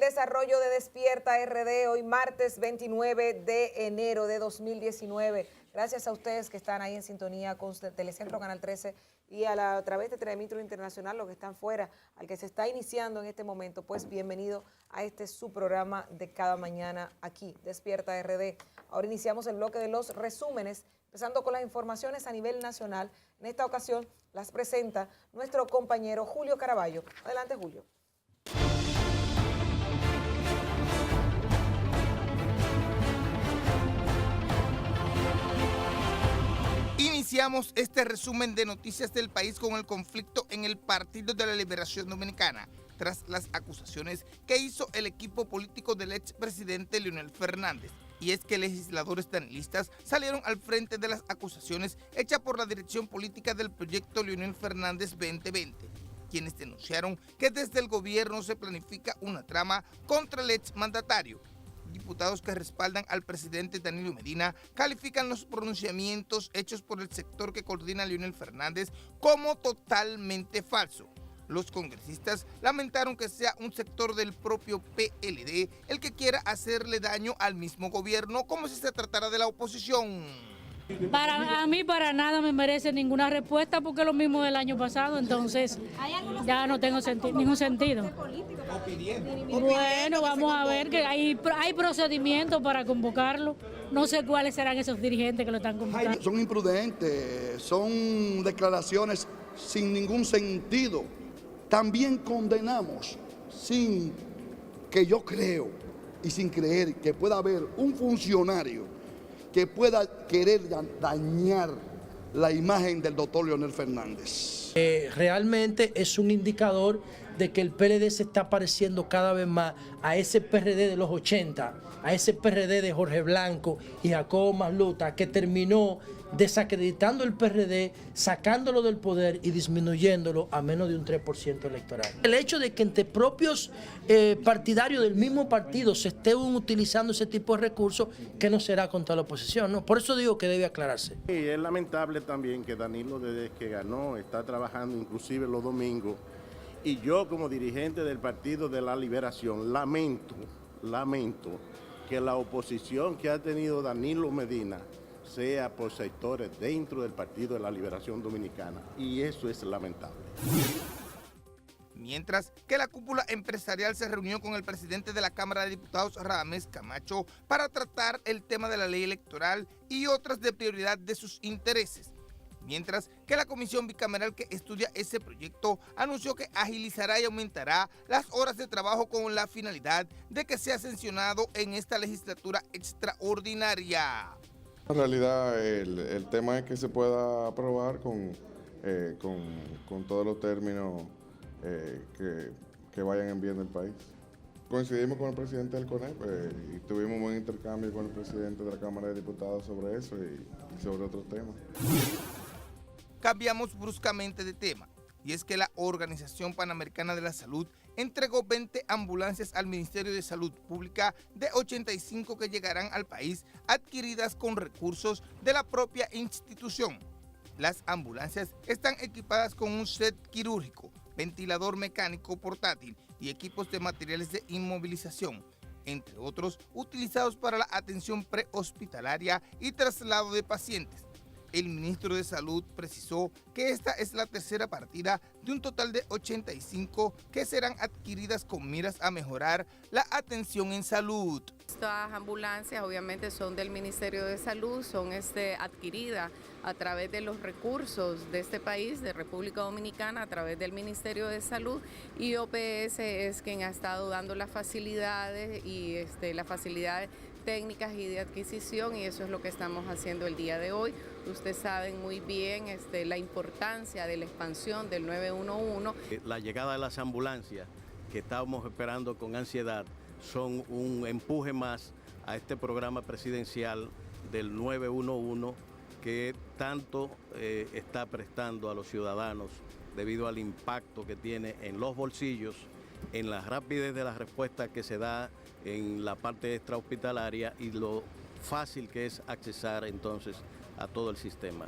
desarrollo de Despierta RD, hoy martes 29 de enero de 2019. Gracias a ustedes que están ahí en sintonía con Telecentro Canal 13 y a través de Telemitro Internacional, los que están fuera, al que se está iniciando en este momento, pues bienvenido a este su programa de cada mañana aquí, Despierta RD. Ahora iniciamos el bloque de los resúmenes, empezando con las informaciones a nivel nacional. En esta ocasión las presenta nuestro compañero Julio Caraballo. Adelante, Julio. Iniciamos este resumen de noticias del país con el conflicto en el Partido de la Liberación Dominicana, tras las acusaciones que hizo el equipo político del expresidente Leonel Fernández. Y es que legisladores danilistas salieron al frente de las acusaciones hechas por la dirección política del proyecto Leonel Fernández 2020, quienes denunciaron que desde el gobierno se planifica una trama contra el exmandatario. Diputados que respaldan al presidente Danilo Medina califican los pronunciamientos hechos por el sector que coordina a Leonel Fernández como totalmente falso. Los congresistas lamentaron que sea un sector del propio PLD el que quiera hacerle daño al mismo gobierno como si se tratara de la oposición. A mí para nada me merece ninguna respuesta porque es lo mismo del año pasado, entonces ya no tengo ningún sentido. Bueno, vamos a ver que hay procedimientos para convocarlo. No sé cuáles serán esos dirigentes que lo están convocando. Son imprudentes, son declaraciones sin ningún sentido. También condenamos, sin que yo creo y sin creer que pueda haber un funcionario que pueda querer dañar la imagen del doctor Leonel Fernández. Realmente es un indicador de que el PLD se está pareciendo cada vez más a ese PRD de los 80, a ese PRD de Jorge Blanco y Jacobo Masluta, que terminó desacreditando el PRD, sacándolo del poder y disminuyéndolo a menos de un 3% electoral. El hecho de que entre propios partidarios del mismo partido se estén utilizando ese tipo de recursos, que no será contra la oposición, ¿no? Por eso digo que debe aclararse. Sí, es lamentable también que Danilo, desde que ganó, está trabajando inclusive los domingos, y yo como dirigente del Partido de la Liberación lamento que la oposición que ha tenido Danilo Medina sea por sectores dentro del Partido de la Liberación Dominicana, y eso es lamentable. Mientras que la cúpula empresarial se reunió con el presidente de la Cámara de Diputados, Radamés Camacho, para tratar el tema de la ley electoral y otras de prioridad de sus intereses. Mientras que la comisión bicameral que estudia ese proyecto anunció que agilizará y aumentará las horas de trabajo con la finalidad de que sea sancionado en esta legislatura extraordinaria. En realidad el tema es que se pueda aprobar con todos los términos que vayan en bien del país. Coincidimos con el presidente del CONEP y tuvimos un buen intercambio con el presidente de la Cámara de Diputados sobre eso y sobre otros temas. Cambiamos bruscamente de tema, y es que la Organización Panamericana de la Salud entregó 20 ambulancias al Ministerio de Salud Pública de 85 que llegarán al país adquiridas con recursos de la propia institución. Las ambulancias están equipadas con un set quirúrgico, ventilador mecánico portátil y equipos de materiales de inmovilización, entre otros utilizados para la atención prehospitalaria y traslado de pacientes. El ministro de Salud precisó que esta es la tercera partida de un total de 85 que serán adquiridas con miras a mejorar la atención en salud. Estas ambulancias obviamente son del Ministerio de Salud, son adquiridas a través de los recursos de este país, de República Dominicana, a través del Ministerio de Salud, y OPS es quien ha estado dando las facilidades y las facilidades técnicas y de adquisición, y eso es lo que estamos haciendo el día de hoy. Ustedes saben muy bien la importancia de la expansión del 911. La llegada de las ambulancias que estábamos esperando con ansiedad son un empuje más a este programa presidencial del 911 que tanto está prestando a los ciudadanos debido al impacto que tiene en los bolsillos, en la rapidez de la respuesta que se da en la parte extrahospitalaria y lo fácil que es accesar entonces a todo el sistema.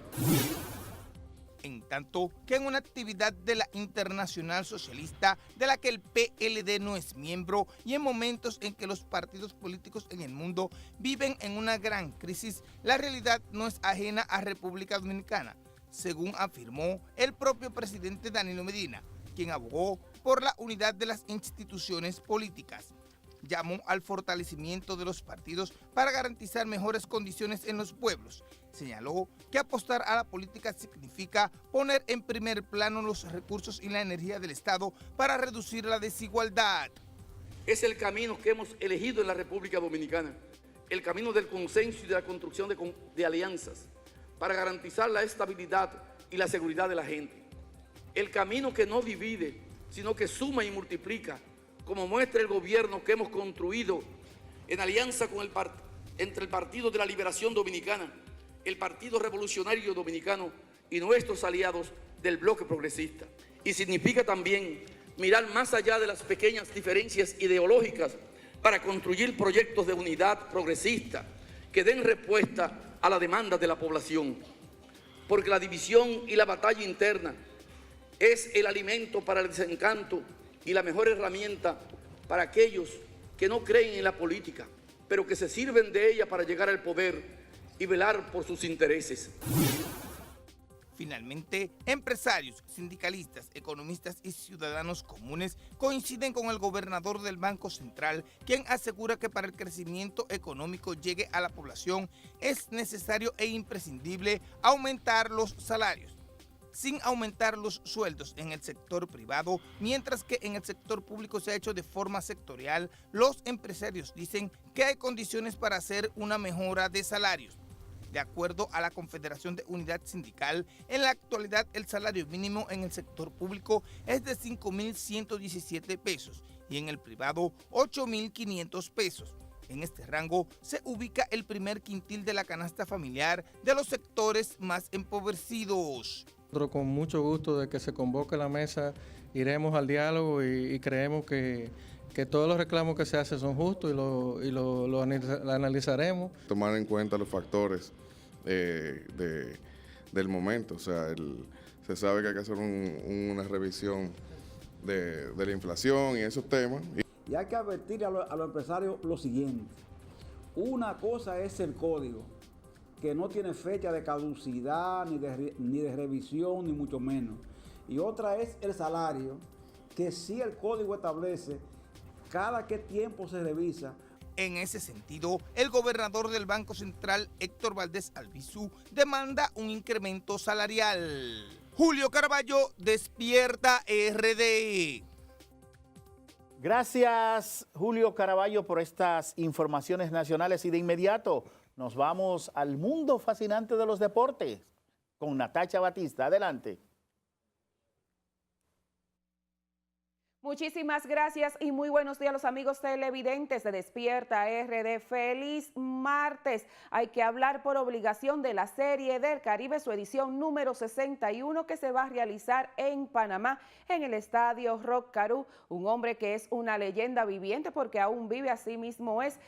En tanto que en una actividad de la Internacional Socialista, de la que el PLD no es miembro, y en momentos en que los partidos políticos en el mundo viven en una gran crisis, la realidad no es ajena a República Dominicana, según afirmó el propio presidente Danilo Medina, quien abogó por la unidad de las instituciones políticas. Llamó al fortalecimiento de los partidos para garantizar mejores condiciones en los pueblos. Señaló que apostar a la política significa poner en primer plano los recursos y la energía del Estado para reducir la desigualdad. Es el camino que hemos elegido en la República Dominicana, el camino del consenso y de la construcción de alianzas para garantizar la estabilidad y la seguridad de la gente. El camino que no divide, sino que suma y multiplica, como muestra el gobierno que hemos construido en alianza con entre el Partido de la Liberación Dominicana, el Partido Revolucionario Dominicano y nuestros aliados del bloque progresista. Y significa también mirar más allá de las pequeñas diferencias ideológicas para construir proyectos de unidad progresista que den respuesta a la demanda de la población. Porque la división y la batalla interna es el alimento para el desencanto y la mejor herramienta para aquellos que no creen en la política, pero que se sirven de ella para llegar al poder y velar por sus intereses. Finalmente, empresarios, sindicalistas, economistas y ciudadanos comunes coinciden con el gobernador del Banco Central, quien asegura que para el crecimiento económico llegue a la población es necesario e imprescindible aumentar los salarios, sin aumentar los sueldos en el sector privado, mientras que en el sector público se ha hecho de forma sectorial. Los empresarios dicen que hay condiciones para hacer una mejora de salarios. De acuerdo a la Confederación de Unidad Sindical, en la actualidad el salario mínimo en el sector público es de 5.117 pesos y en el privado 8.500 pesos. En este rango se ubica el primer quintil de la canasta familiar de los sectores más empobrecidos. Nosotros con mucho gusto de que se convoque la mesa iremos al diálogo y creemos que todos los reclamos que se hacen son justos y lo analizaremos. Tomar en cuenta los factores del momento, o sea, se sabe que hay que hacer una revisión de la inflación y esos temas. Y hay que advertir a los empresarios lo siguiente: una cosa es el código, que no tiene fecha de caducidad, ni de revisión, ni mucho menos. Y otra es el salario, que sí el código establece cada qué tiempo se revisa. En ese sentido, el gobernador del Banco Central, Héctor Valdés Albizu, demanda un incremento salarial. Julio Caraballo, Despierta RD. Gracias, Julio Caraballo, por estas informaciones nacionales, y de inmediato nos vamos al mundo fascinante de los deportes con Natacha Batista. Adelante. Muchísimas gracias y muy buenos días a los amigos televidentes de Despierta RD. Feliz martes. Hay que hablar por obligación de la Serie del Caribe, su edición número 61, que se va a realizar en Panamá, en el estadio Rock Caru. Un hombre que es una leyenda viviente porque aún vive, así mismo es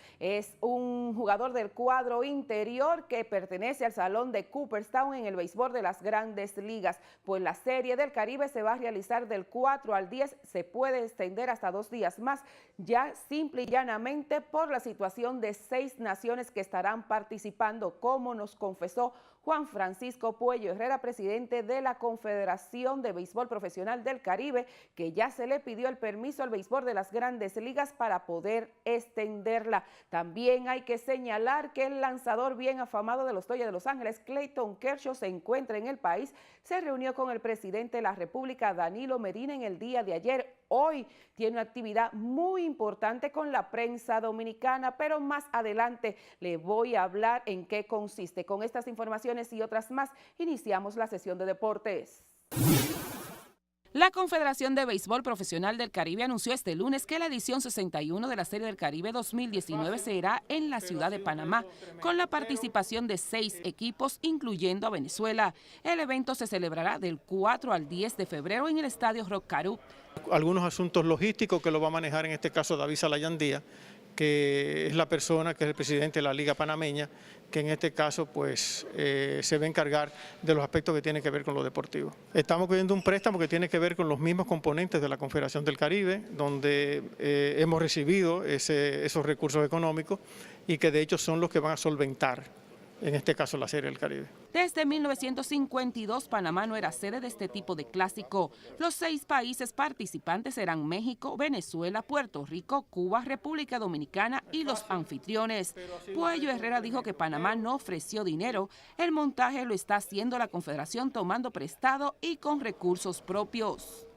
un jugador del cuadro interior que pertenece al salón de Cooperstown en el béisbol de las Grandes Ligas. Pues la Serie del Caribe se va a realizar del 4 al 10, se puede extender hasta 2 días más, ya simple y llanamente por la situación de 6 naciones que estarán participando, como nos confesó Juan Francisco Puello Herrera, presidente de la Confederación de Béisbol Profesional del Caribe, que ya se le pidió el permiso al béisbol de las Grandes Ligas para poder extenderla. También hay que señalar que el lanzador bien afamado de los Dodgers de Los Ángeles, Clayton Kershaw, se encuentra en el país. Se reunió con el presidente de la República, Danilo Medina, en el día de ayer. Hoy tiene una actividad muy importante con la prensa dominicana, pero más adelante le voy a hablar en qué consiste. Con estas informaciones y otras más, iniciamos la sesión de deportes. La Confederación de Béisbol Profesional del Caribe anunció este lunes que la edición 61 de la Serie del Caribe 2019 será en la ciudad de Panamá, con la participación de 6 equipos, incluyendo a Venezuela. El evento se celebrará del 4 al 10 de febrero en el estadio Rock Caru. Algunos asuntos logísticos que lo va a manejar en este caso David Salayandía, que es la persona que es el presidente de la Liga Panameña, que en este caso pues se va a encargar de los aspectos que tienen que ver con lo deportivo. Estamos pidiendo un préstamo que tiene que ver con los mismos componentes de la Confederación del Caribe, donde hemos recibido esos recursos económicos y que de hecho son los que van a solventar, en este caso, la Serie del Caribe. Desde 1952, Panamá no era sede de este tipo de clásico. Los 6 países participantes eran México, Venezuela, Puerto Rico, Cuba, República Dominicana y los anfitriones. Puello Herrera dijo que Panamá no ofreció dinero. El montaje lo está haciendo la Confederación tomando prestado y con recursos propios.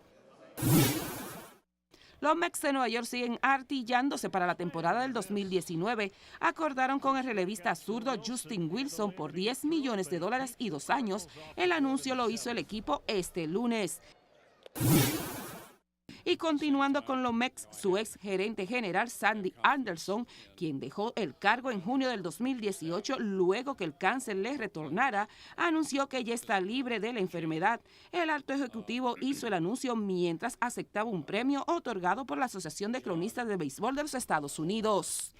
Los Mets de Nueva York siguen artillándose para la temporada del 2019. Acordaron con el relevista zurdo Justin Wilson por $10 millones y 2 años. El anuncio lo hizo el equipo este lunes. Y continuando con los Mets, su ex gerente general Sandy Anderson, quien dejó el cargo en junio del 2018 luego que el cáncer le retornara, anunció que ya está libre de la enfermedad. El alto ejecutivo hizo el anuncio mientras aceptaba un premio otorgado por la Asociación de Cronistas de Béisbol de los Estados Unidos.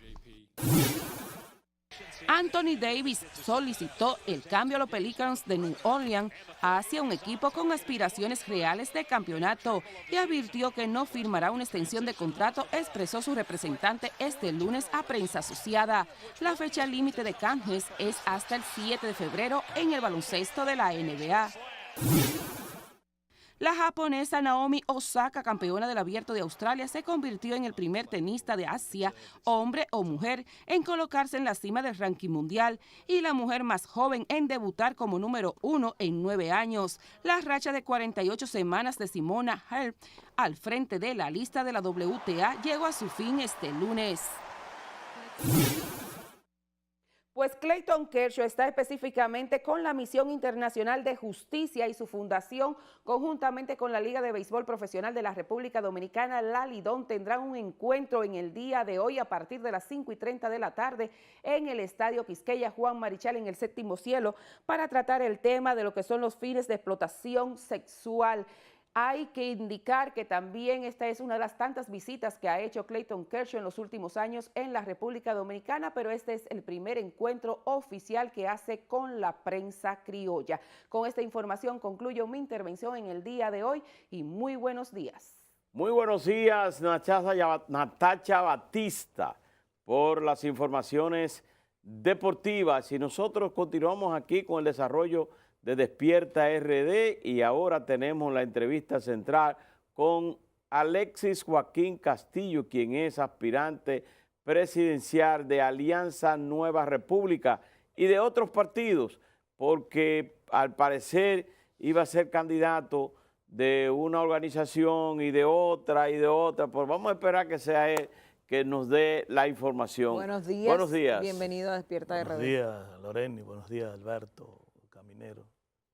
Anthony Davis solicitó el cambio a los Pelicans de New Orleans hacia un equipo con aspiraciones reales de campeonato y advirtió que no firmará una extensión de contrato, expresó su representante este lunes a prensa asociada. La fecha límite de canjes es hasta el 7 de febrero en el baloncesto de la NBA. La japonesa Naomi Osaka, campeona del Abierto de Australia, se convirtió en el primer tenista de Asia, hombre o mujer, en colocarse en la cima del ranking mundial y la mujer más joven en debutar como número 1 en 9 años. La racha de 48 semanas de Simona Halep al frente de la lista de la WTA llegó a su fin este lunes. Pues Clayton Kershaw está específicamente con la Misión Internacional de Justicia y su fundación, conjuntamente con la Liga de Béisbol Profesional de la República Dominicana, la Lidón, tendrán un encuentro en el día de hoy a partir de las 5:30 de la tarde en el Estadio Quisqueya Juan Marichal en el Séptimo Cielo para tratar el tema de lo que son los fines de explotación sexual. Hay que indicar que también esta es una de las tantas visitas que ha hecho Clayton Kershaw en los últimos años en la República Dominicana, pero este es el primer encuentro oficial que hace con la prensa criolla. Con esta información concluyo mi intervención en el día de hoy y muy buenos días. Muy buenos días, Natacha Batista, por las informaciones deportivas. Y nosotros continuamos aquí con el desarrollo de Despierta RD y ahora tenemos la entrevista central con Alexis Joaquín Castillo, quien es aspirante presidencial de Alianza Nueva República y de otros partidos, porque al parecer iba a ser candidato de una organización y de otra, pues vamos a esperar que sea él que nos dé la información. Buenos días. Buenos días. Bienvenido a Despierta RD. Buenos días, Loreni. Buenos días, Alberto Caminero.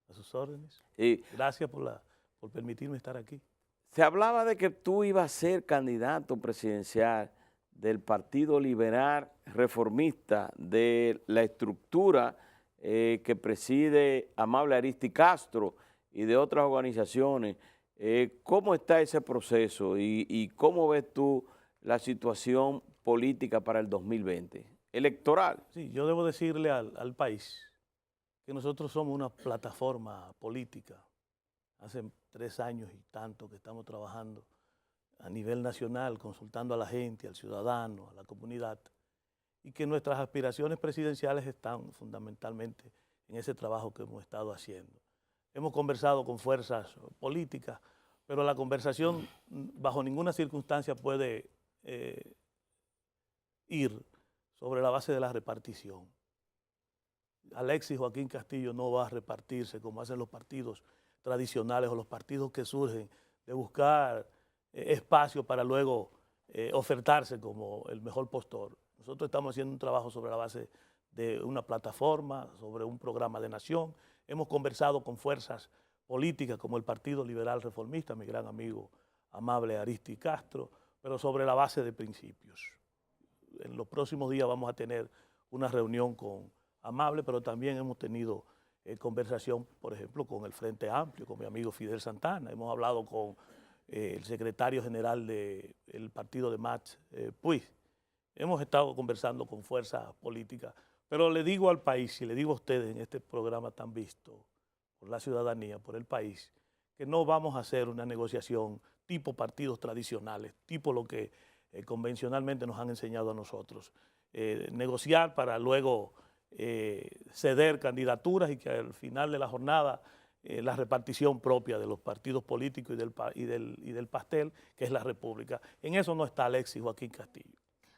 A sus órdenes. Y gracias por permitirme estar aquí. Se hablaba de que tú ibas a ser candidato presidencial del Partido Liberal Reformista, de la estructura que preside Amable Aristi Castro y de otras organizaciones. ¿Cómo está ese proceso y cómo ves tú la situación política para el 2020, electoral? Sí, yo debo decirle al país que nosotros somos una plataforma política. Hace 3 años y tanto que estamos trabajando a nivel nacional, consultando a la gente, al ciudadano, a la comunidad, y que nuestras aspiraciones presidenciales están fundamentalmente en ese trabajo que hemos estado haciendo. Hemos conversado con fuerzas políticas, pero la conversación bajo ninguna circunstancia puede ir sobre la base de la repartición. Alexis Joaquín Castillo no va a repartirse como hacen los partidos tradicionales o los partidos que surgen de buscar espacio para luego ofertarse como el mejor postor. Nosotros estamos haciendo un trabajo sobre la base de una plataforma, sobre un programa de nación. Hemos conversado con fuerzas políticas como el Partido Liberal Reformista, mi gran amigo Amable Aristi Castro, pero sobre la base de principios. En los próximos días vamos a tener una reunión con Amable, pero también hemos tenido conversación, por ejemplo, con el Frente Amplio, con mi amigo Fidel Santana. Hemos hablado con el secretario general del partido de Max Puig. Hemos estado conversando con fuerzas políticas Pero le digo al país y le digo a ustedes en este programa tan visto por la ciudadanía, por el país, que no vamos a hacer una negociación tipo partidos tradicionales, tipo lo que convencionalmente nos han enseñado a nosotros. Negociar para luego ceder candidaturas y que al final de la jornada la repartición propia de los partidos políticos y del pastel, que es la República. En eso no está Alexis Joaquín Castillo.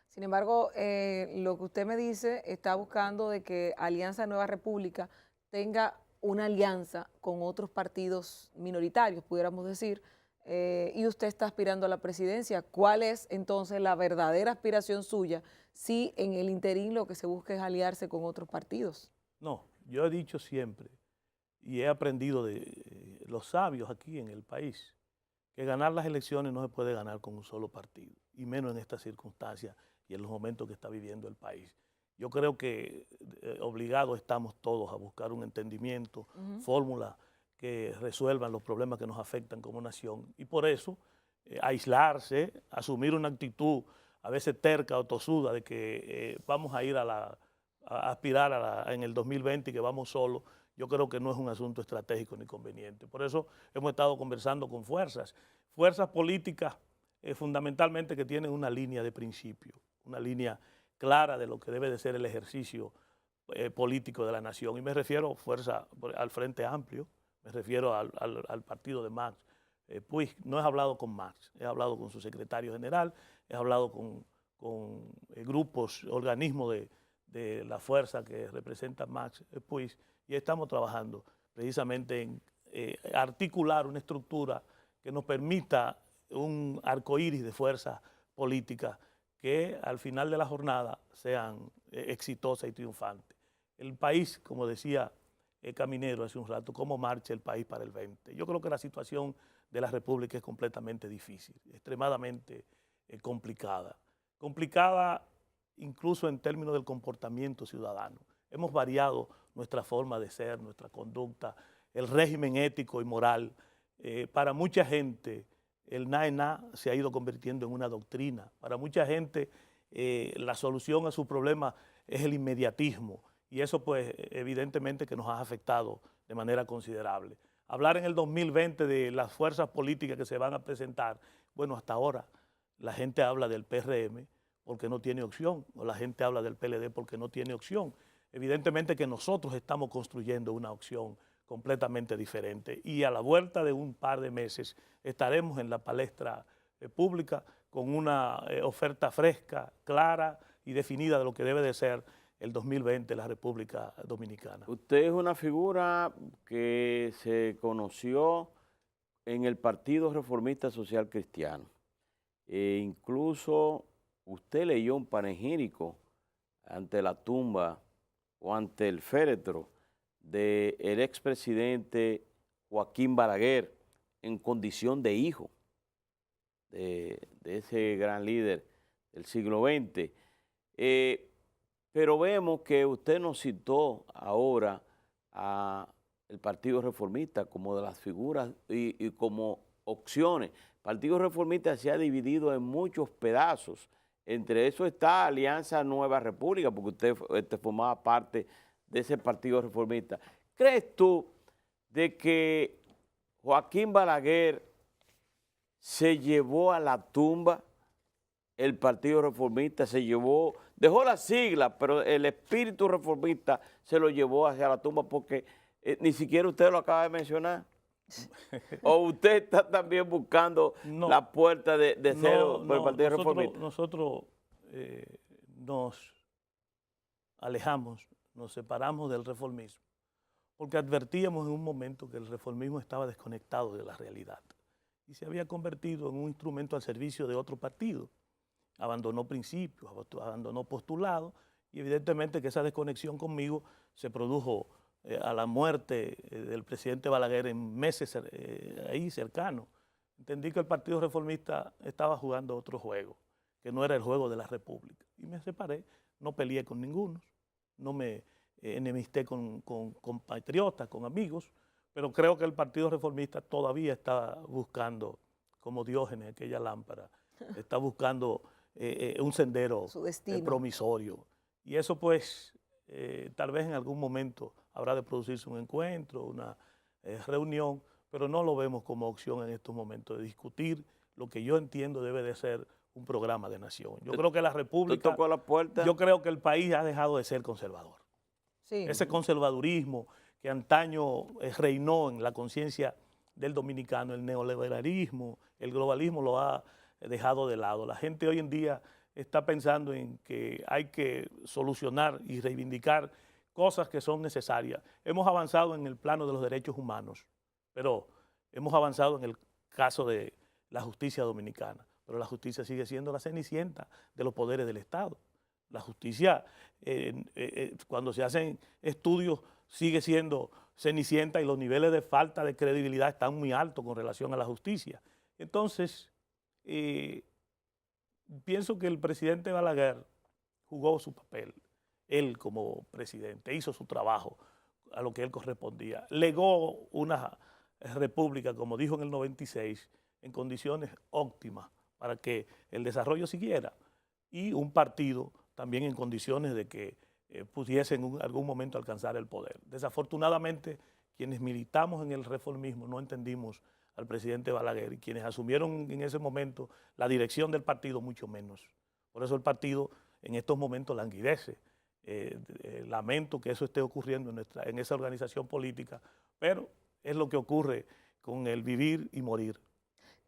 Sin embargo, lo que usted me dice está buscando de que Alianza Nueva República tenga una alianza con otros partidos minoritarios, pudiéramos decir, y usted está aspirando a la presidencia. ¿Cuál es entonces la verdadera aspiración suya si en el interín lo que se busca es aliarse con otros partidos? No, yo he dicho siempre y he aprendido de los sabios aquí en el país que ganar las elecciones no se puede ganar con un solo partido, y menos en estas circunstancias y en los momentos que está viviendo el país. Yo creo que obligados estamos todos a buscar un entendimiento, fórmulas que resuelvan los problemas que nos afectan como nación, y por eso aislarse, asumir una actitud a veces terca o tosuda de que vamos a ir a aspirar en el 2020 y que vamos solos, yo creo que no es un asunto estratégico ni conveniente. Por eso hemos estado conversando con fuerzas políticas fundamentalmente que tienen una línea de principio, una línea clara de lo que debe de ser el ejercicio político de la nación. Y me refiero al Frente Amplio, me refiero al partido de Max. Pues no he hablado con Max, he hablado con su secretario general, he hablado con grupos, organismos de la fuerza que representa Max Puig, y estamos trabajando precisamente en articular una estructura que nos permita un arcoíris de fuerzas políticas que al final de la jornada sean exitosas y triunfantes. El país, como decía Caminero hace un rato, ¿cómo marcha el país para el 20? Yo creo que la situación de la República es completamente difícil, extremadamente complicada. Complicada incluso en términos del comportamiento ciudadano. Hemos variado nuestra forma de ser, nuestra conducta, el régimen ético y moral. Para mucha gente el na se ha ido convirtiendo en una doctrina. Para mucha gente la solución a su problema es el inmediatismo, y eso pues evidentemente que nos ha afectado de manera considerable. Hablar en el 2020 de las fuerzas políticas que se van a presentar, bueno, hasta ahora la gente habla del PRM porque no tiene opción, o la gente habla del PLD porque no tiene opción. Evidentemente que nosotros estamos construyendo una opción completamente diferente, y a la vuelta de un par de meses estaremos en la palestra pública con una oferta fresca, clara y definida de lo que debe de ser el 2020 la República Dominicana. Usted es una figura que se conoció en el Partido Reformista Social Cristiano. Incluso usted leyó un panegírico ante la tumba o ante el féretro del expresidente Joaquín Balaguer en condición de hijo de ese gran líder del siglo XX. Pero vemos que usted nos citó ahora al Partido Reformista como de las figuras y como opciones. El Partido Reformista se ha dividido en muchos pedazos. Entre eso está Alianza Nueva República, porque usted formaba parte de ese Partido Reformista. ¿Crees tú de que Joaquín Balaguer se llevó a la tumba el Partido Reformista, dejó la sigla, pero el espíritu reformista se lo llevó hacia la tumba, porque ni siquiera usted lo acaba de mencionar? ¿O usted está también buscando la puerta de cero por el Partido Reformista? Nosotros nos alejamos, nos separamos del reformismo, porque advertíamos en un momento que el reformismo estaba desconectado de la realidad y se había convertido en un instrumento al servicio de otro partido. Abandonó principios, abandonó postulados, y evidentemente que esa desconexión conmigo se produjo a la muerte del presidente Balaguer en meses ahí cercanos. Entendí que el Partido Reformista estaba jugando otro juego, que no era el juego de la República, y me separé. No peleé con ninguno, no me enemisté con compatriotas, con amigos, pero creo que el Partido Reformista todavía está buscando, como Diógenes, aquella lámpara, está buscando un sendero promisorio. Y eso pues Tal vez en algún momento habrá de producirse un encuentro, una reunión, pero no lo vemos como opción en estos momentos de discutir lo que yo entiendo debe de ser un programa de nación. Yo creo que la República, tocó la puerta. yo creo que el país ha dejado de ser conservador. Sí. Ese conservadurismo que antaño reinó en la conciencia del dominicano, el neoliberalismo, el globalismo lo ha dejado de lado. La gente hoy en día está pensando en que hay que solucionar y reivindicar cosas que son necesarias. Hemos avanzado en el plano de los derechos humanos, pero hemos avanzado en el caso de la justicia dominicana, pero la justicia sigue siendo la cenicienta de los poderes del Estado. La justicia, cuando se hacen estudios, sigue siendo cenicienta y los niveles de falta de credibilidad están muy altos con relación a la justicia. Entonces, pienso que el presidente Balaguer jugó su papel. Él como presidente hizo su trabajo a lo que él correspondía. Legó una república, como dijo en el 96, en condiciones óptimas para que el desarrollo siguiera y un partido también en condiciones de que pudiese en algún momento alcanzar el poder. Desafortunadamente, quienes militamos en el reformismo no entendimos al presidente Balaguer y quienes asumieron en ese momento la dirección del partido mucho menos. Por eso el partido en estos momentos languidece. Lamento que eso esté ocurriendo en esa organización política, pero es lo que ocurre con el vivir y morir.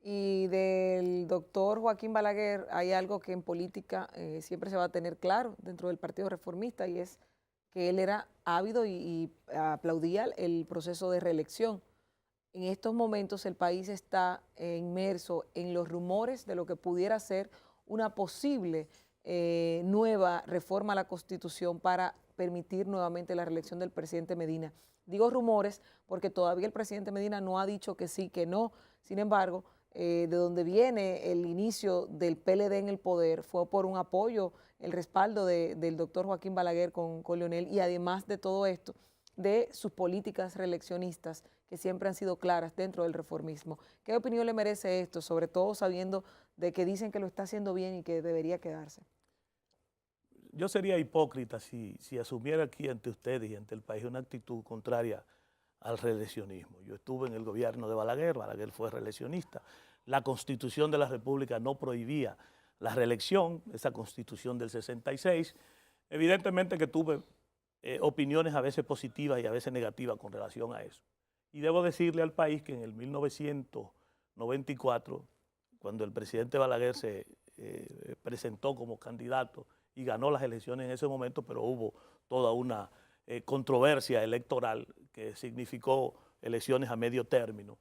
Y del doctor Joaquín Balaguer hay algo que en política siempre se va a tener claro dentro del Partido Reformista, y es que él era ávido y aplaudía el proceso de reelección. En estos momentos el país está inmerso en los rumores de lo que pudiera ser una posible nueva reforma a la Constitución para permitir nuevamente la reelección del presidente Medina. Digo rumores porque todavía el presidente Medina no ha dicho que sí, que no. Sin embargo, de donde viene el inicio del PLD en el poder fue por un apoyo, el respaldo del doctor Joaquín Balaguer con Leonel, y además de todo esto, de sus políticas reeleccionistas que siempre han sido claras dentro del reformismo. ¿Qué opinión le merece esto, sobre todo sabiendo de que dicen que lo está haciendo bien y que debería quedarse? Yo sería hipócrita si asumiera aquí ante ustedes y ante el país una actitud contraria al reeleccionismo. Yo estuve en el gobierno de Balaguer, Balaguer fue reeleccionista. La Constitución de la República no prohibía la reelección, esa Constitución del 66. Evidentemente que tuve opiniones a veces positivas y a veces negativas con relación a eso. Y debo decirle al país que en el 1994, cuando el presidente Balaguer se presentó como candidato y ganó las elecciones en ese momento, pero hubo toda una controversia electoral que significó elecciones a medio término,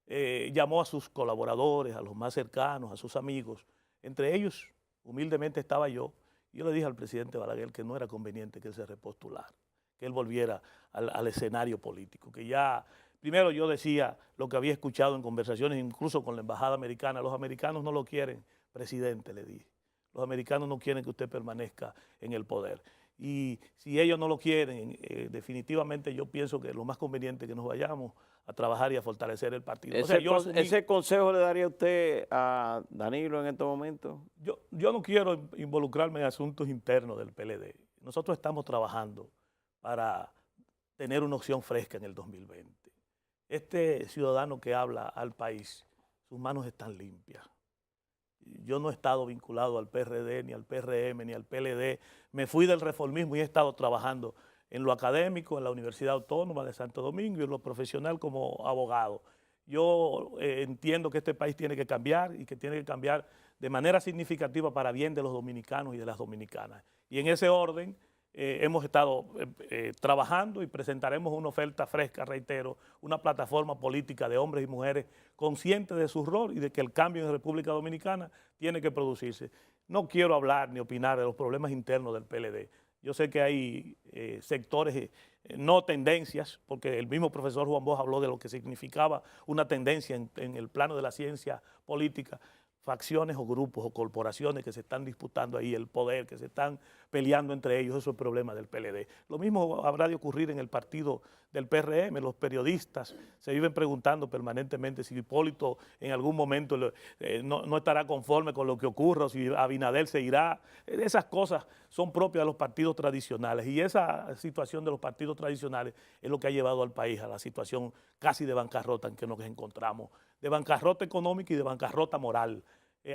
llamó a sus colaboradores, a los más cercanos, a sus amigos. Entre ellos, humildemente estaba yo. Yo le dije al presidente Balaguer que no era conveniente que él se repostulara, que él volviera al escenario político, que ya, primero yo decía lo que había escuchado en conversaciones, incluso con la embajada americana, los americanos no lo quieren, presidente, le dije. Los americanos no quieren que usted permanezca en el poder. Y si ellos no lo quieren, definitivamente yo pienso que lo más conveniente es que nos vayamos a trabajar y a fortalecer el partido. ¿Ese consejo le daría usted a Danilo en estos momentos? Yo no quiero involucrarme en asuntos internos del PLD. Nosotros estamos trabajando para tener una opción fresca en el 2020. Este ciudadano que habla al país, sus manos están limpias. Yo no he estado vinculado al PRD, ni al PRM, ni al PLD. Me fui del reformismo y he estado trabajando en lo académico, en la Universidad Autónoma de Santo Domingo y en lo profesional como abogado. Yo entiendo que este país tiene que cambiar y que tiene que cambiar de manera significativa para bien de los dominicanos y de las dominicanas. Y en ese orden hemos estado trabajando y presentaremos una oferta fresca, reitero, una plataforma política de hombres y mujeres conscientes de su rol y de que el cambio en República Dominicana tiene que producirse. No quiero hablar ni opinar de los problemas internos del PLD. Yo sé que hay sectores, no tendencias, porque el mismo profesor Juan Bosch habló de lo que significaba una tendencia en el plano de la ciencia política. facciones o grupos o corporaciones que se están disputando ahí el poder, que se están peleando entre ellos, eso es el problema del PLD. Lo mismo habrá de ocurrir en el partido del PRM, los periodistas se viven preguntando permanentemente si Hipólito en algún momento no estará conforme con lo que ocurra, o si Abinader se irá. Esas cosas son propias de los partidos tradicionales y esa situación de los partidos tradicionales es lo que ha llevado al país a la situación casi de bancarrota en que nos encontramos, de bancarrota económica y de bancarrota moral.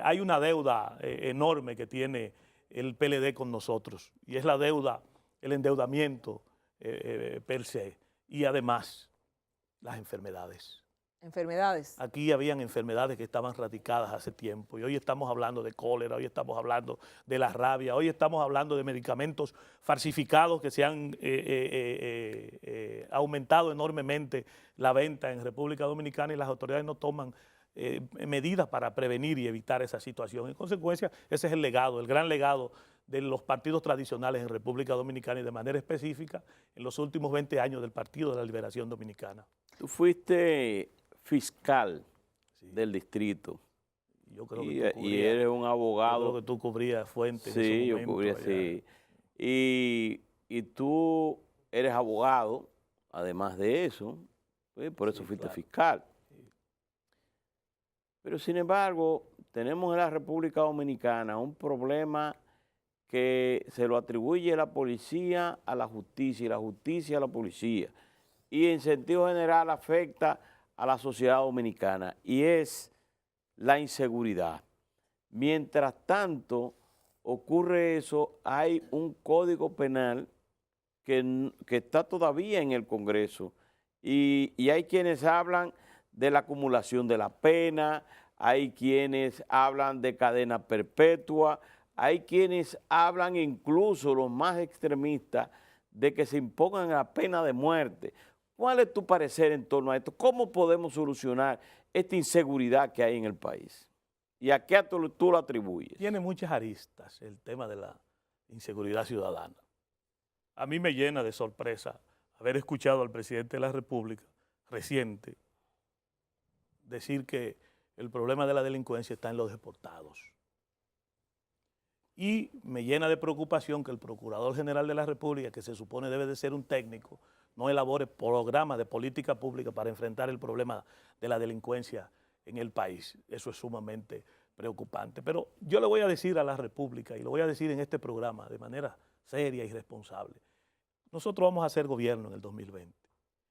Hay una deuda enorme que tiene el PLD con nosotros y es la deuda, el endeudamiento per se y además las enfermedades. Enfermedades. Aquí habían enfermedades que estaban radicadas hace tiempo y hoy estamos hablando de cólera, hoy estamos hablando de la rabia, hoy estamos hablando de medicamentos falsificados que se han aumentado enormemente la venta en República Dominicana y las autoridades no toman medidas para prevenir y evitar esa situación. En consecuencia, ese es el legado, el gran legado de los partidos tradicionales en República Dominicana y de manera específica en los últimos 20 años del Partido de la Liberación Dominicana. Tú fuiste fiscal del distrito. Yo creo que tú y eres un abogado. Yo creo que tú cubrías Fuentes. Sí, en ese momento, yo cubría, sí. Y tú eres abogado, además de eso, pues, por eso fuiste fiscal. Pero sin embargo, tenemos en la República Dominicana un problema que se lo atribuye la policía a la justicia y la justicia a la policía. Y en sentido general afecta a la sociedad dominicana y es la inseguridad. Mientras tanto ocurre eso, hay un código penal que está todavía en el Congreso y hay quienes hablan de la acumulación de la pena, hay quienes hablan de cadena perpetua, hay quienes hablan incluso los más extremistas de que se impongan la pena de muerte. ¿Cuál es tu parecer en torno a esto? ¿Cómo podemos solucionar esta inseguridad que hay en el país? ¿Y a qué tú lo atribuyes? Tiene muchas aristas el tema de la inseguridad ciudadana. A mí me llena de sorpresa haber escuchado al presidente de la República reciente decir que el problema de la delincuencia está en los deportados. Y me llena de preocupación que el Procurador General de la República, que se supone debe de ser un técnico, no elabore programas de política pública para enfrentar el problema de la delincuencia en el país. Eso es sumamente preocupante. Pero yo le voy a decir a la República, y lo voy a decir en este programa de manera seria y responsable, nosotros vamos a hacer gobierno en el 2020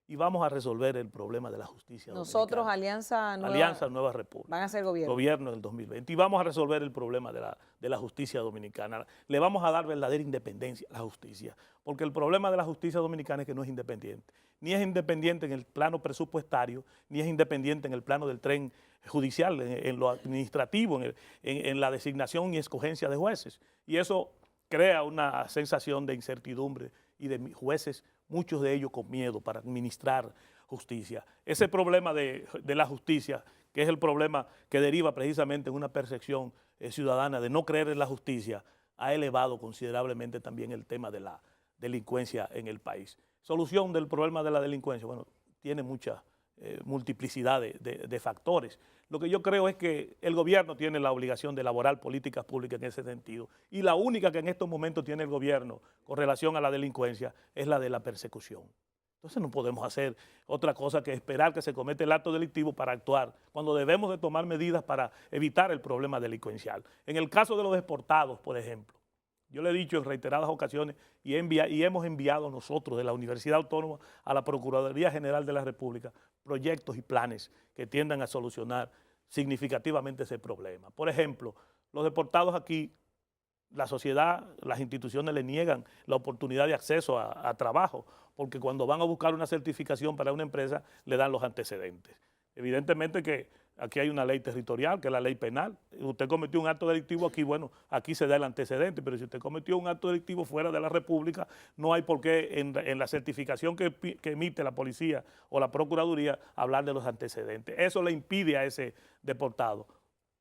y vamos a resolver el problema de la justicia Nosotros, dominicana. Alianza Nueva República. Van a hacer gobierno. Gobierno en el 2020 y vamos a resolver el problema de la justicia dominicana. Le vamos a dar verdadera independencia a la justicia, porque el problema de la justicia dominicana es que no es independiente. Ni es independiente en el plano presupuestario, ni es independiente en el plano del tren judicial, en lo administrativo, en la designación y escogencia de jueces. Y eso crea una sensación de incertidumbre y de jueces, muchos de ellos con miedo para administrar justicia. Ese problema de la justicia, que es el problema que deriva precisamente en una percepción ciudadana de no creer en la justicia, ha elevado considerablemente también el tema de la delincuencia en el país. Solución del problema de la delincuencia, bueno, tiene mucha multiplicidad de factores. Lo que yo creo es que el gobierno tiene la obligación de elaborar políticas públicas en ese sentido y la única que en estos momentos tiene el gobierno con relación a la delincuencia es la de la persecución. Entonces no podemos hacer otra cosa que esperar que se cometa el acto delictivo para actuar, cuando debemos de tomar medidas para evitar el problema delincuencial. En el caso de los deportados, por ejemplo, yo le he dicho en reiteradas ocasiones y hemos enviado nosotros de la Universidad Autónoma a la Procuraduría General de la República proyectos y planes que tiendan a solucionar significativamente ese problema. Por ejemplo, los deportados aquí, la sociedad, las instituciones le niegan la oportunidad de acceso a trabajo, porque cuando van a buscar una certificación para una empresa le dan los antecedentes. Evidentemente que aquí hay una ley territorial, que es la ley penal. Usted cometió un acto delictivo aquí, bueno, aquí se da el antecedente, pero si usted cometió un acto delictivo fuera de la República, no hay por qué en la certificación que emite la policía o la procuraduría hablar de los antecedentes. Eso le impide a ese deportado,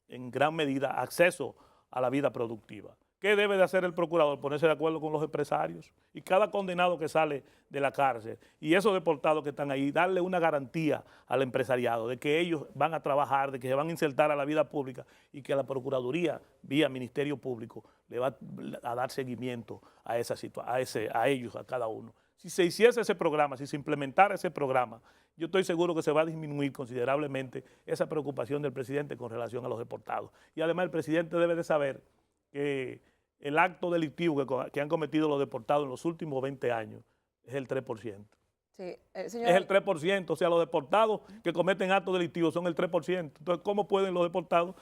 en gran medida, acceso a la vida productiva. ¿Qué debe de hacer el procurador? Ponerse de acuerdo con los empresarios y cada condenado que sale de la cárcel y esos deportados que están ahí, darle una garantía al empresariado de que ellos van a trabajar, de que se van a insertar a la vida pública y que la Procuraduría, vía Ministerio Público, le va a dar seguimiento a a ellos, a cada uno. Si se hiciese ese programa, si se implementara ese programa, yo estoy seguro que se va a disminuir considerablemente esa preocupación del presidente con relación a los deportados. Y además el presidente debe de saber que el acto delictivo que han cometido los deportados en los últimos 20 años es el 3%. Sí, Es el 3%, o sea, los deportados que cometen actos delictivos son el 3%. Entonces, ¿cómo pueden los deportados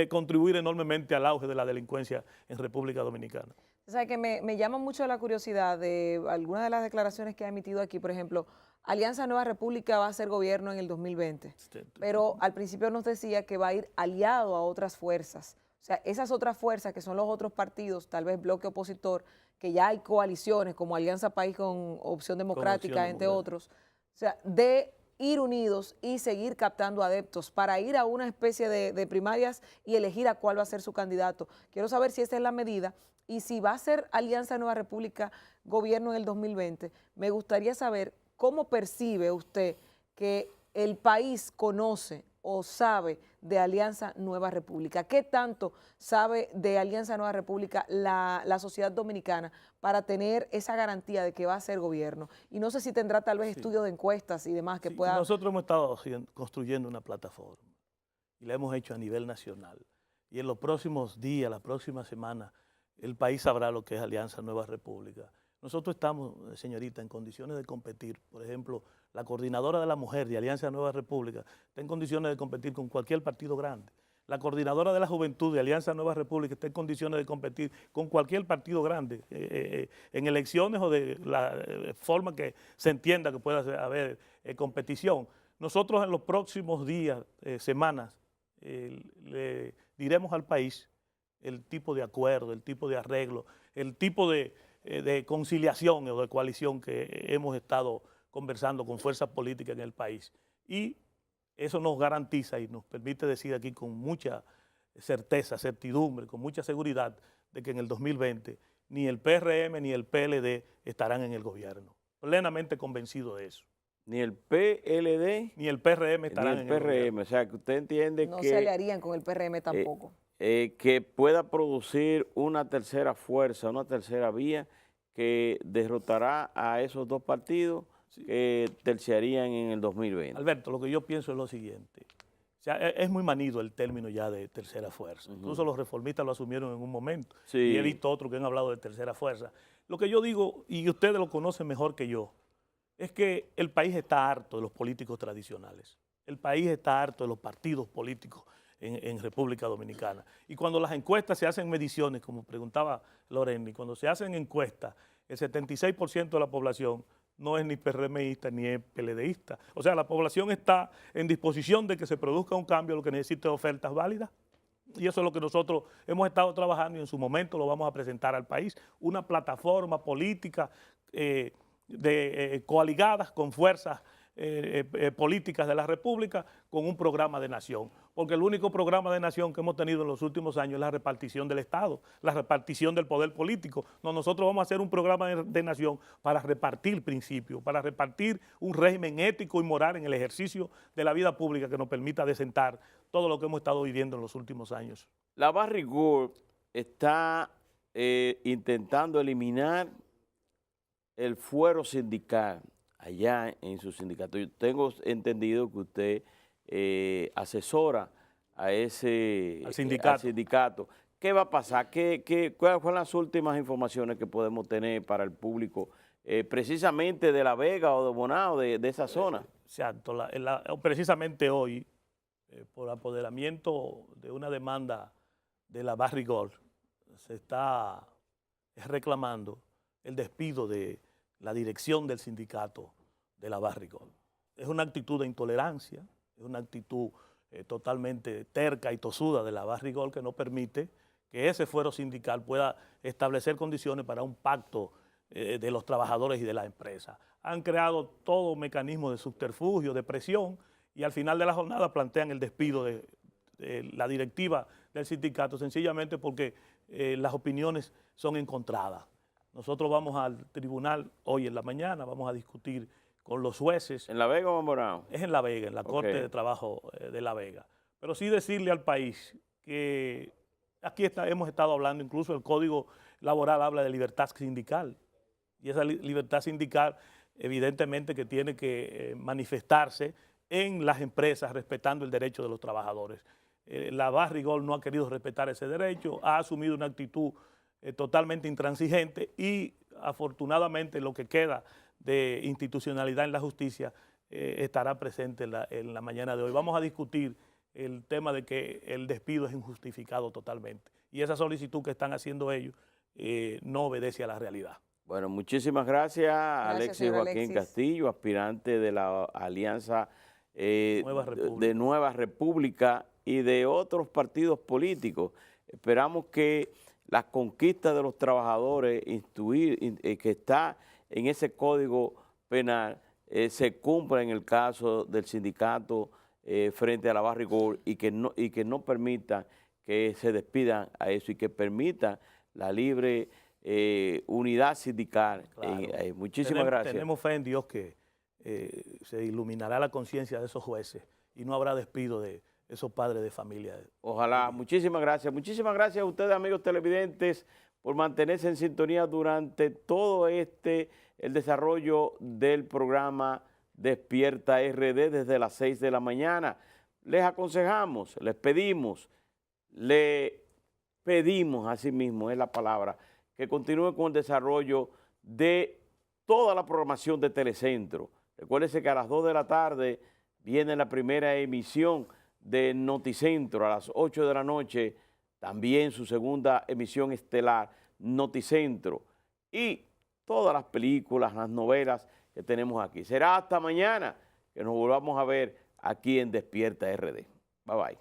contribuir enormemente al auge de la delincuencia en República Dominicana? O sea, que me llama mucho la curiosidad de algunas de las declaraciones que ha emitido aquí. Por ejemplo, Alianza Nueva República va a ser gobierno en el 2020, pero al principio nos decía que va a ir aliado a otras fuerzas. O sea, esas otras fuerzas que son los otros partidos, tal vez bloque opositor, que ya hay coaliciones como Alianza País con Opción Democrática, entre otros. O sea, de ir unidos y seguir captando adeptos para ir a una especie de primarias y elegir a cuál va a ser su candidato. Quiero saber si esa es la medida y si va a ser Alianza Nueva República gobierno en el 2020. Me gustaría saber cómo percibe usted que el país conoce o sabe de Alianza Nueva República. ¿Qué tanto sabe de Alianza Nueva República la sociedad dominicana para tener esa garantía de que va a ser gobierno? Y no sé si tendrá tal vez estudios de encuestas y demás que pueda... Nosotros hemos estado construyendo una plataforma y la hemos hecho a nivel nacional. Y en los próximos días, la próxima semana, el país sabrá lo que es Alianza Nueva República. Nosotros estamos, señorita, en condiciones de competir. Por ejemplo, la coordinadora de la mujer de Alianza Nueva República está en condiciones de competir con cualquier partido grande. La coordinadora de la juventud de Alianza Nueva República está en condiciones de competir con cualquier partido grande en elecciones o de la forma que se entienda que pueda haber competición. Nosotros en los próximos días, semanas, le diremos al país el tipo de acuerdo, el tipo de arreglo, el tipo de conciliación o de coalición que hemos estado conversando con fuerzas políticas en el país. Y eso nos garantiza y nos permite decir aquí con mucha certeza, certidumbre, con mucha seguridad de que en el 2020 ni el PRM ni el PLD estarán en el gobierno. Plenamente convencido de eso. Ni el PLD ni el PRM estarán en el gobierno. O sea, que usted entiende no que... se aliarían con el PRM tampoco. Que pueda producir una tercera fuerza, una tercera vía que derrotará a esos dos partidos que terciarían en el 2020. Alberto, lo que yo pienso es lo siguiente. O sea, es muy manido el término ya de tercera fuerza. Incluso los reformistas lo asumieron en un momento. Sí. Y he visto otros que han hablado de tercera fuerza. Lo que yo digo, y ustedes lo conocen mejor que yo, es que el país está harto de los políticos tradicionales. El país está harto de los partidos políticos en República Dominicana. Y cuando las encuestas se hacen mediciones, como preguntaba Loreni, cuando se hacen encuestas, el 76% de la población no es ni PRMista ni es PLDista. O sea, la población está en disposición de que se produzca un cambio, lo que necesita es ofertas válidas. Y eso es lo que nosotros hemos estado trabajando y en su momento lo vamos a presentar al país. Una plataforma política coaligadas con fuerzas políticas de la República con un programa de nación, porque el único programa de nación que hemos tenido en los últimos años es la repartición del Estado, la repartición del poder político. No, nosotros vamos a hacer un programa de nación para repartir principios, para repartir un régimen ético y moral en el ejercicio de la vida pública que nos permita desentar todo lo que hemos estado viviendo en los últimos años. La Barrigol está intentando eliminar el fuero sindical allá en su sindicato. Yo tengo entendido que usted asesora a ese al sindicato. ¿Qué va a pasar? ¿Cuáles fueron las últimas informaciones que podemos tener para el público, precisamente de La Vega o de Bonao, de esa zona? Exacto. Precisamente hoy, por apoderamiento de una demanda de la Barrigol, se está reclamando el despido de la dirección del sindicato de la Barrigol. Es una actitud de intolerancia, es una actitud totalmente terca y tosuda de la Barrigol que no permite que ese fuero sindical pueda establecer condiciones para un pacto de los trabajadores y de la empresa. Han creado todo mecanismo de subterfugio, de presión, y al final de la jornada plantean el despido de la directiva del sindicato, sencillamente porque las opiniones son encontradas. Nosotros vamos al tribunal hoy en la mañana, vamos a discutir con los jueces. ¿En La Vega o en Bonao? Es en La Vega, en la Corte de Trabajo de La Vega. Pero sí decirle al país que aquí hemos estado hablando, incluso el Código Laboral habla de libertad sindical. Y esa libertad sindical evidentemente que tiene que manifestarse en las empresas respetando el derecho de los trabajadores. La Barrigol no ha querido respetar ese derecho, ha asumido una actitud totalmente intransigente y afortunadamente lo que queda de institucionalidad en la justicia estará presente en la mañana de hoy. Vamos a discutir el tema de que el despido es injustificado totalmente y esa solicitud que están haciendo ellos no obedece a la realidad. Bueno, muchísimas gracias Alexis Joaquín Castillo, aspirante de la Alianza de Nueva República y de otros partidos políticos. Esperamos que las conquistas de los trabajadores que está en ese código penal se cumplan en el caso del sindicato frente a la Barrigol y que no permita que se despidan a eso y que permita la libre unidad sindical. Claro. Muchísimas gracias. Tenemos fe en Dios que se iluminará la conciencia de esos jueces y no habrá despido de esos padres de familia. Ojalá. Muchísimas gracias. Muchísimas gracias a ustedes, amigos televidentes, por mantenerse en sintonía durante todo el desarrollo del programa Despierta RD desde las 6 de la mañana. Les aconsejamos, les pedimos, así mismo es la palabra, que continúen con el desarrollo de toda la programación de Telecentro. Recuérdense que a las 2 de la tarde viene la primera emisión de Noticentro, a las 8 de la noche también su segunda emisión estelar, Noticentro, y todas las películas, las novelas que tenemos aquí. Será hasta mañana que nos volvamos a ver aquí en Despierta RD. Bye bye.